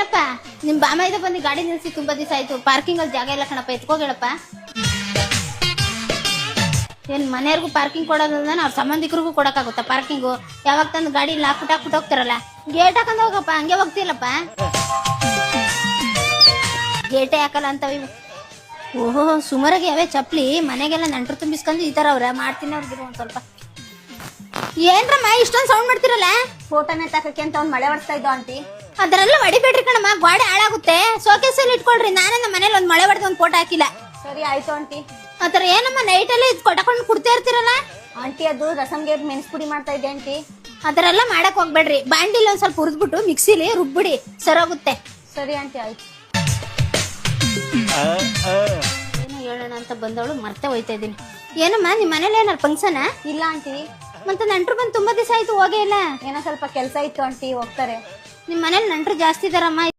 ಏನಪ್ಪ ನಿಮ್ ಬಾಮೈದ ಬಂದು ಗಾಡಿ ನಿಲ್ಸಿ ತುಂಬಾ ದಿವಸ ಆಯ್ತು, ಪಾರ್ಕಿಂಗ್ ಅಲ್ಲಿ ಜಾಗ ಇಲ್ಲ ಕಣಪ್ಪ, ಎತ್ಕೋಗೇಳಪ್ಪ. ಏನ್ ಮನೆಯವ್ರಿಗೂ ಪಾರ್ಕಿಂಗ್ ಕೊಡೋದನ್ನ ಅವ್ರ ಸಂಬಂಧಿಕರಿಗೂ ಕೊಡಕ್ಕಾಗುತ್ತಾ ಪಾರ್ಕಿಂಗು? ಯಾವಾಗ ತಂದು ಗಾಡಿ ಹಾಕ್ಬಿಟ್ಟು ಹೋಗ್ತಾರಲ್ಲ, ಗೇಟ್ ಹಾಕೊಂಡ್ ಹೋಗಪ್ಪ, ಹಂಗೆ ಹೋಗ್ತಿಲ್ಲಪ್ಪ. ಗೇಟೇ ಹಾಕಲ್ಲ ಅಂತವ ಇವು. ಓಹೋ ಸುಮಾರಾಗಿ ಯಾವೇ ಚಪ್ಲಿ ಮನೆಗೆಲ್ಲ ನೆಂಟ್ರು ತುಂಬಿಸ್ಕೊಂಡು ಈ ತರ ಅವ್ರ ಮಾಡ್ತೀನಿ ಅವ್ರಿಗೆ ಒಂದ್ ಸ್ವಲ್ಪ. ಏನ್ರಮ್ಮ ಇಷ್ಟೊಂದ್ ಸೌಂಡ್ ಮಾಡ್ತಿರಲ್ಲ? ಫೋಟೋನೇ ತಕಕ್ಕೆ ಅಂತ ಅವ್ನ್ ಮಳೆ ಹೊಡ್ತಾ ಇದ್ದೋ ಆಂಟಿ. ಅದರೆಲ್ಲ ಹೊಡಿಬೇಡ್ರಿ ಕಣಮ್ಮ, ಗಾಡಿ ಹಾಳಾಗುತ್ತೆ. ಸೋಕೇಸಲ್ಲಿ ಇಟ್ಕೊಳ್ರಿ. ನಾನೇ ನಮ್ಮ ಮನೇಲಿ ಒಂದ್ ಮಳೆ ಹೊಡೆದ ಒಂದ್ ಫೋಟೋ ಹಾಕಿಲ್ಲ. ಸರಿ ಆಯ್ತು ಆಂಟಿ. ಆತರ ಏನಮ್ಮ ನೈಟ್ ಅಲ್ಲಿ ಕೊಟ್ಟಕೊಂಡು ಕುಡ್ತಾ ಇರ್ತೀರಲ್ಲ? ಆಂಟಿ ಅದು ರಸಂಗೆ ಮೆಣಸ್ಪುಡಿ ಮಾಡ್ತಾ ಇದ್ದೆ ಆಂಟಿ. ಅದರೆಲ್ಲ ಮಾಡಕ್ ಹೋಗ್ಬೇಡ್ರಿ, ಬಾಂಡಿಲಿ ಒಂದ್ ಸ್ವಲ್ಪ ಹುರಿದ್ಬಿಟ್ಟು ಮಿಕ್ಸಿಲಿ ರುಬ್ಬಿಡಿ, ಸರೋಗುತ್ತೆ. ಸರಿ ಆಂಟಿ ಆಯ್ತು. ಏನೋ ಹೇಳೋಣ ಅಂತ ಬಂದವಳು ಮರ್ತೆ ಹೋಯ್ತಾ ಇದೀನಿ. ಏನಮ್ಮ ನಿಮ್ ಮನೇಲಿ ಏನಾರು ಫಂಕ್ಷನ್? ಇಲ್ಲ ಆಂಟಿ. ಮತ್ತೆ ನೆಂಟ್ರು ಬಂದು ತುಂಬಾ ದಿವಸ ಆಯ್ತು, ಹೋಗೇ ಇಲ್ಲ. ಏನೋ ಸ್ವಲ್ಪ ಕೆಲ್ಸ ಇತ್ತು ಆಂಟಿ, ಹೋಗ್ತಾರೆ. ನಿಮ್ ಮನೇಲಿ ನೆಂಟ್ರು ಜಾಸ್ತಿ ಇದಾರಮ್ಮ.